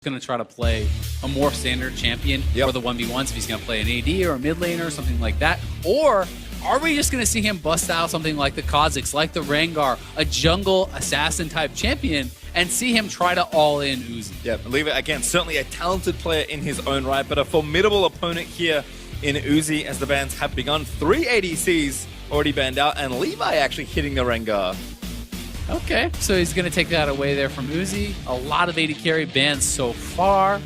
going to try to play a more standard champion for the 1v1s, if he's going to play an AD or a mid laner or something like that? Or are we just going to see him bust out something like the Kha'Zix, like the Rengar, a jungle assassin type champion, and see him try to all-in Uzi? Yeah, Levi, again, certainly a talented player in his own right, but a formidable opponent here in Uzi as the bans have begun. 3 ADCs already banned out, and Levi actually hitting the Rengar. Okay, so he's going to take that away there from Uzi. A lot of AD carry bans so far.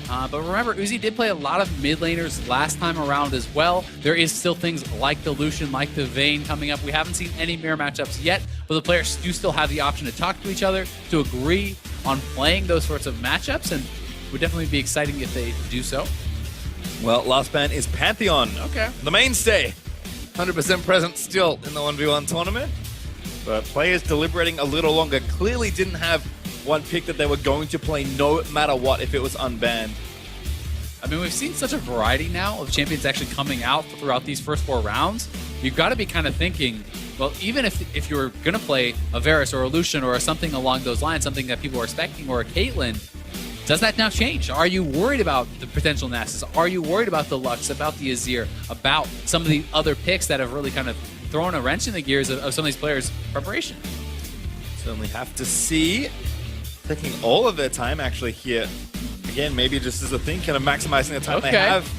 But remember, Uzi did play a lot of mid laners last time around as well. There is still things like the Lucian, like the Vayne coming up. We haven't seen any mirror matchups yet, but the players do still have the option to talk to each other, to agree on playing those sorts of matchups, and it would definitely be exciting if they do so. Well, last ban is Pantheon. Okay. The mainstay. 100% present still in the 1v1 tournament. But players deliberating a little longer clearly didn't have one pick that they were going to play no matter what if it was unbanned. I mean, we've seen such a variety now of champions actually coming out throughout these first 4 rounds. You've got to be kind of thinking, well, even if you're going to play a Varus or a Lucian or something along those lines, something that people are expecting, or a Caitlyn, does that now change? Are you worried about the potential Nasus? Are you worried about the Lux, about the Azir, about some of the other picks that have really kind of thrown a wrench in the gears of some of these players' preparation? Certainly have to see. Taking all of their time actually here. Again, maybe just as a thing, kind of maximizing the time they have.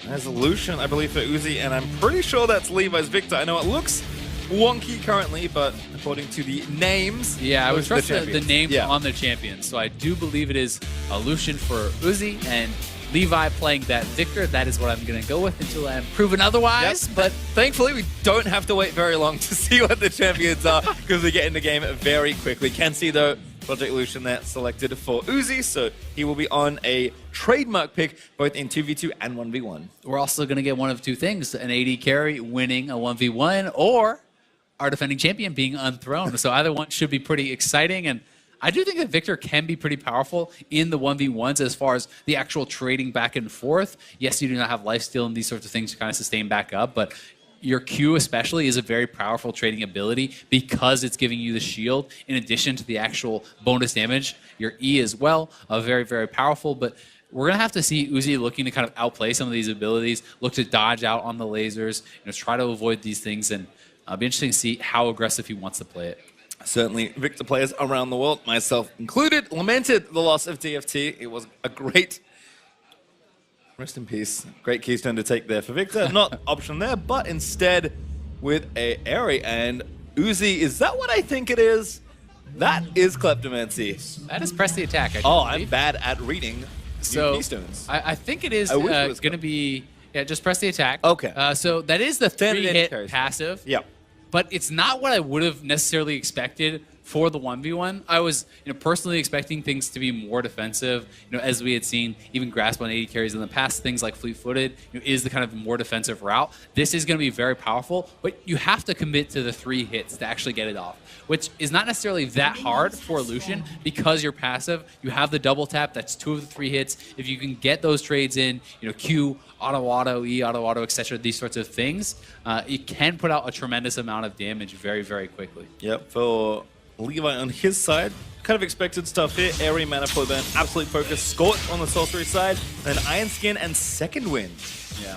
There's a Lucian, I believe, for Uzi, and I'm pretty sure that's Levi's Viktor. I know it looks wonky currently, but according to the names... Yeah, I would trust the names on the champions. So I do believe it is a Lucian for Uzi, and Levi playing that Viktor. That is what I'm going to go with until I'm proven otherwise. Yep. But thankfully, we don't have to wait very long to see what the champions are, because we get in the game very quickly. Can see, though, Project Lucian there selected for Uzi, so he will be on a trademark pick both in 2v2 and 1v1. We're also going to get one of 2 things, an AD carry winning a 1v1, or our defending champion being unthroned. So either one should be pretty exciting, and I do think that Viktor can be pretty powerful in the 1v1s as far as the actual trading back and forth. Yes, you do not have lifesteal and these sorts of things to kind of sustain back up, but your Q especially is a very powerful trading ability because it's giving you the shield in addition to the actual bonus damage. Your E as well, very, very powerful, but we're going to have to see Uzi looking to kind of outplay some of these abilities, look to dodge out on the lasers, try to avoid these things, and it'll be interesting to see how aggressive he wants to play it. Certainly, Viktor players around the world, myself included, lamented the loss of DFT. It was a great... Rest in peace. Great keystone to take there for Viktor. Not option there, but instead with a Aerie. And Uzi, is that what I think it is? That is Kleptomancy. That is press the attack. I'm bad at reading keystones. I think it is going to be, just press the attack. Okay. So that is the 3-hit passive. Yeah. But it's not what I would have necessarily expected for the 1v1. I was personally expecting things to be more defensive, as we had seen even Grasp on 80 carries in the past. Things like Fleet-Footed is the kind of more defensive route. This is going to be very powerful, but you have to commit to the 3 hits to actually get it off, which is not necessarily that hard for Lucian because you're passive. You have the double tap. That's 2 of the 3 hits. If you can get those trades in, Q, auto, E, auto, etc., these sorts of things, it can put out a tremendous amount of damage very, very quickly. Yep, for Levi on his side, kind of expected stuff here. Aerie, Mana Flow Burn, Absolute Focus, Scorch on the sorcery side, then Iron Skin and Second Wind. Yeah.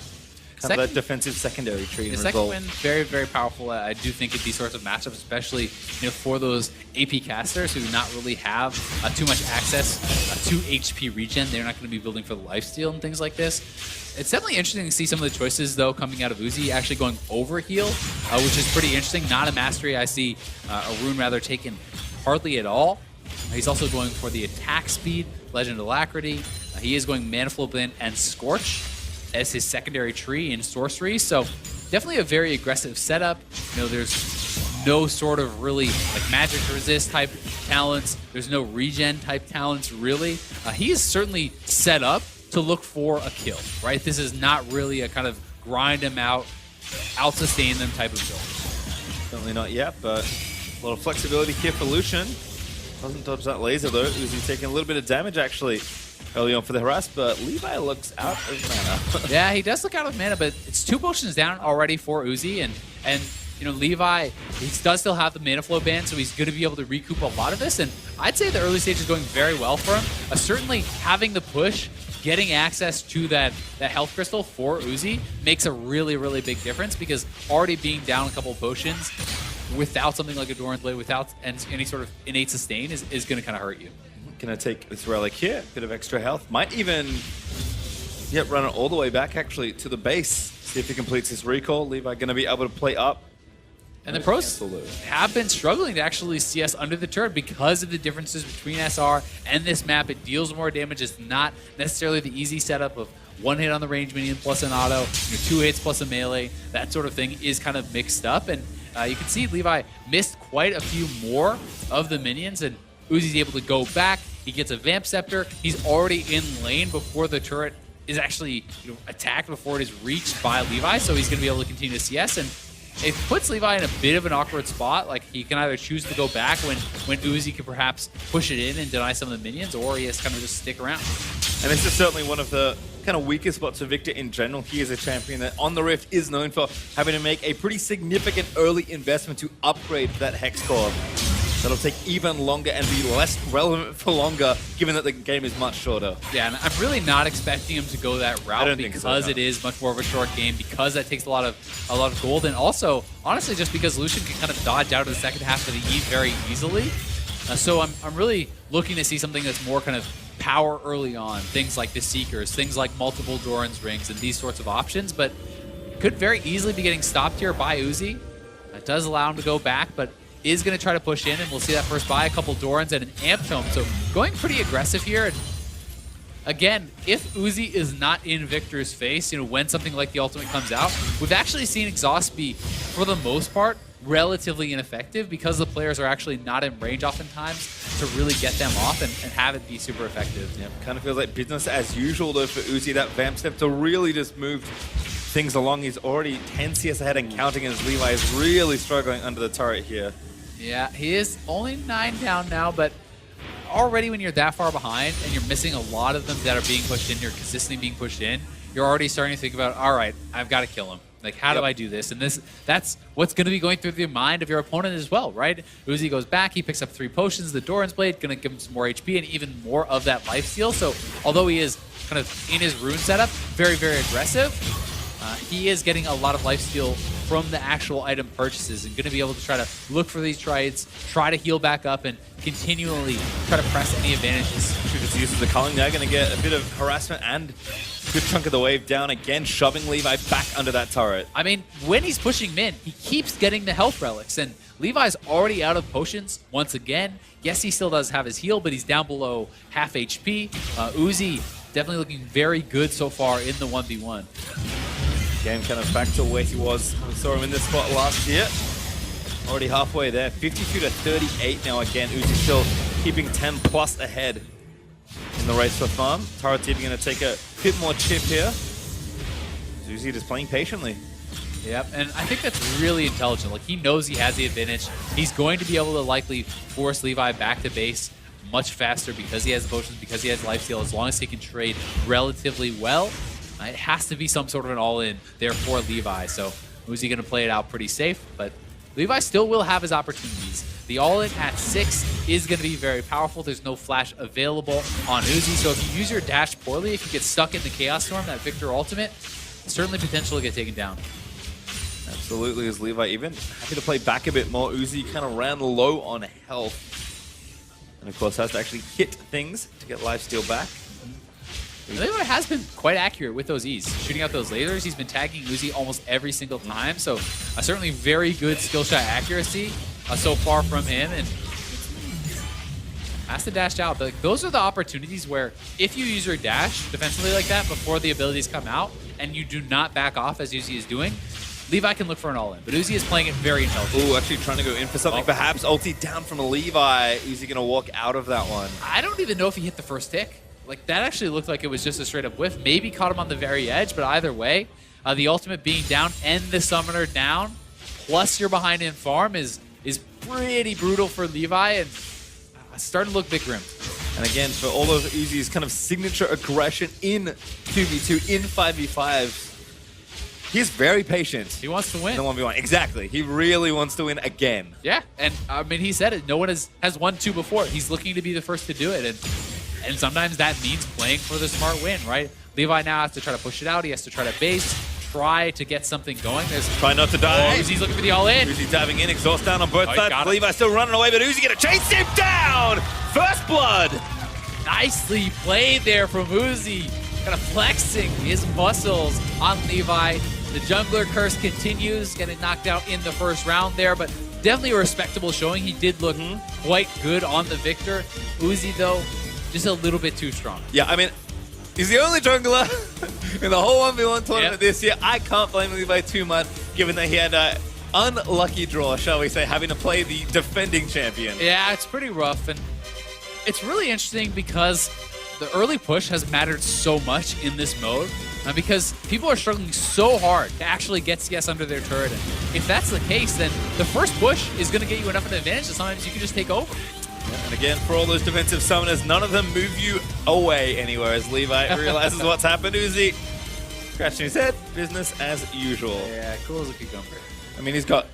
Kind of that defensive secondary tree. The Second Wind, very, very powerful. I do think in these sorts of matchups, especially for those AP casters who do not really have too much access to HP regen, they're not going to be building for the lifesteal and things like this. It's definitely interesting to see some of the choices, though, coming out of Uzi, actually going over heal, which is pretty interesting. Not a mastery. I see a rune rather taken hardly at all. He's also going for the attack speed, Legend Alacrity. He is going Mana Flow Blend and Scorch as his secondary tree in sorcery. So definitely a very aggressive setup. There's no sort of really like magic resist type talents. There's no regen type talents, really. He is certainly set up to look for a kill, right? This is not really a kind of grind them out sustain them type of build. Certainly not yet, but a lot of flexibility here for Lucian. Doesn't dodge that laser though. Uzi taking a little bit of damage actually early on for the harass, but Levi looks out of mana. Yeah, he does look out of mana, but it's 2 potions down already for Uzi, and Levi, he does still have the mana flow ban, so he's going to be able to recoup a lot of this. And I'd say the early stage is going very well for him. Certainly having the push, getting access to that health crystal for Uzi makes a really, really big difference, because already being down a couple of potions without something like a Doran's Blade, without any sort of innate sustain is going to kind of hurt you. Gonna take this relic here, bit of extra health. Might even run it all the way back actually to the base. See if he completes his recall. Levi gonna be able to play up. And the pros have been struggling to actually CS under the turret because of the differences between SR and this map. It deals more damage. It's not necessarily the easy setup of one hit on the range minion plus an auto, 2 hits plus a melee. That sort of thing is kind of mixed up. And you can see Levi missed quite a few more of the minions, and Uzi's able to go back. He gets a Vamp Scepter. He's already in lane before the turret is actually attacked, before it is reached by Levi, so he's going to be able to continue to CS. And it puts Levi in a bit of an awkward spot. Like, he can either choose to go back when Uzi can perhaps push it in and deny some of the minions, or he has to kind of just stick around. And this is certainly one of the kind of weakest spots for Viktor in general. He is a champion that on the Rift is known for having to make a pretty significant early investment to upgrade that Hex Core. That'll take even longer and be less relevant for longer, given that the game is much shorter. Yeah, and I'm really not expecting him to go that route, because so, no. It is much more of a short game, because that takes a lot of gold, and also, honestly, just because Lucian can kind of dodge out of the second half of the E very easily. So I'm really looking to see something that's more kind of power early on, things like the Seekers, things like multiple Doran's Rings, and these sorts of options, but could very easily be getting stopped here by Uzi. That does allow him to go back, but is going to try to push in, and we'll see that first buy, a couple Dorans and an Amp Tome. So going pretty aggressive here. And again, if Uzi is not in Viktor's face, when something like the ultimate comes out, we've actually seen exhaust be, for the most part, relatively ineffective, because the players are actually not in range oftentimes to really get them off and have it be super effective. Yeah, kind of feels like business as usual though for Uzi. That Vamp Step to really just move things along. He's already 10 CS ahead and counting, as Levi is really struggling under the turret here. Yeah, he is only 9 down now, but already when you're that far behind and you're missing a lot of them that are being pushed in, you're consistently being pushed in, you're already starting to think about, all right, I've got to kill him. Like, how do I do this? And that's what's going to be going through the mind of your opponent as well, right? Uzi goes back, he picks up 3 potions, the Doran's Blade, going to give him some more HP and even more of that lifesteal. So although he is kind of in his rune setup, very, very aggressive, he is getting a lot of lifesteal from the actual item purchases, and going to be able to try to look for these trades, try to heal back up, and continually try to press any advantages. Just uses the culling there, going to get a bit of harassment and good chunk of the wave down again, shoving Levi back under that turret. I mean, when he's pushing min, he keeps getting the health relics, and Levi's already out of potions once again. Yes, he still does have his heal, but he's down below half HP. Uzi definitely looking very good so far in the 1v1. Game kind of back to where he was. We saw him in this spot last year. Already halfway there. 52 to 38 now again. Uzi still keeping 10 plus ahead in the race for farm. Turret's even going to take a bit more chip here. Uzi just playing patiently. Yep, and I think that's really intelligent. Like, he knows he has the advantage. He's going to be able to likely force Levi back to base much faster because he has the potions, because he has lifesteal, as long as he can trade relatively well. It has to be some sort of an all-in there for Levi. So Uzi going to play it out pretty safe, but Levi still will have his opportunities. The all-in at 6 is going to be very powerful. There's no flash available on Uzi, so if you use your dash poorly, if you get stuck in the Chaos Storm, that Viktor ultimate, certainly potential to get taken down. Absolutely, as Levi even happy to play back a bit more. Uzi kind of ran low on health. And of course has to actually hit things to get lifesteal back. Levi has been quite accurate with those E's. Shooting out those lasers, he's been tagging Uzi almost every single time. So certainly very good skill shot accuracy so far from him. And has to dash out. But those are the opportunities where if you use your dash defensively like that before the abilities come out and you do not back off as Uzi is doing, Levi can look for an all-in, but Uzi is playing it very intelligently. Ooh, actually trying to go in for something. Perhaps ulti down from Levi. Uzi going to walk out of that one. I don't even know if he hit the first tick. Like, that actually looked like it was just a straight-up whiff. Maybe caught him on the very edge, but either way, the ultimate being down and the summoner down, plus you're behind in farm is pretty brutal for Levi, and starting to look bit grim. And again, for all of Uzi's kind of signature aggression in 2v2, in 5v5s, He's very patient. He wants to In win. the 1v1. Exactly. He really wants to win again. Yeah, and I mean, he said it. No one has won 2 before. He's looking to be the first to do it, and sometimes that means playing for the smart win, right? Levi now has to try to push it out. He has to try to base, try to get something going. Try not to die. Uzi's looking for the all-in. Uzi diving in, exhaust down on both Oh, he sides. got it. Levi still running away, but Uzi gonna chase him down! First blood! Nicely played there from Uzi. Kind of flexing his muscles on Levi. The jungler curse continues, getting knocked out in the first round there, but definitely a respectable showing. He did look quite good on the Viktor. Uzi, though, just a little bit too strong. Yeah, I mean, he's the only jungler in the whole 1v1 tournament this year. I can't blame Levi too much, given that he had an unlucky draw, shall we say, having to play the defending champion. Yeah, it's pretty rough, and it's really interesting because the early push has mattered so much in this mode because people are struggling so hard to actually get CS under their turret. And if that's the case, then the first push is going to get you enough of an advantage that sometimes you can just take over. And again, for all those defensive summoners, none of them move you away anywhere as Levi realizes what's happened. Uzi scratching his head, business as usual. Yeah, cool as a cucumber. I mean, he's got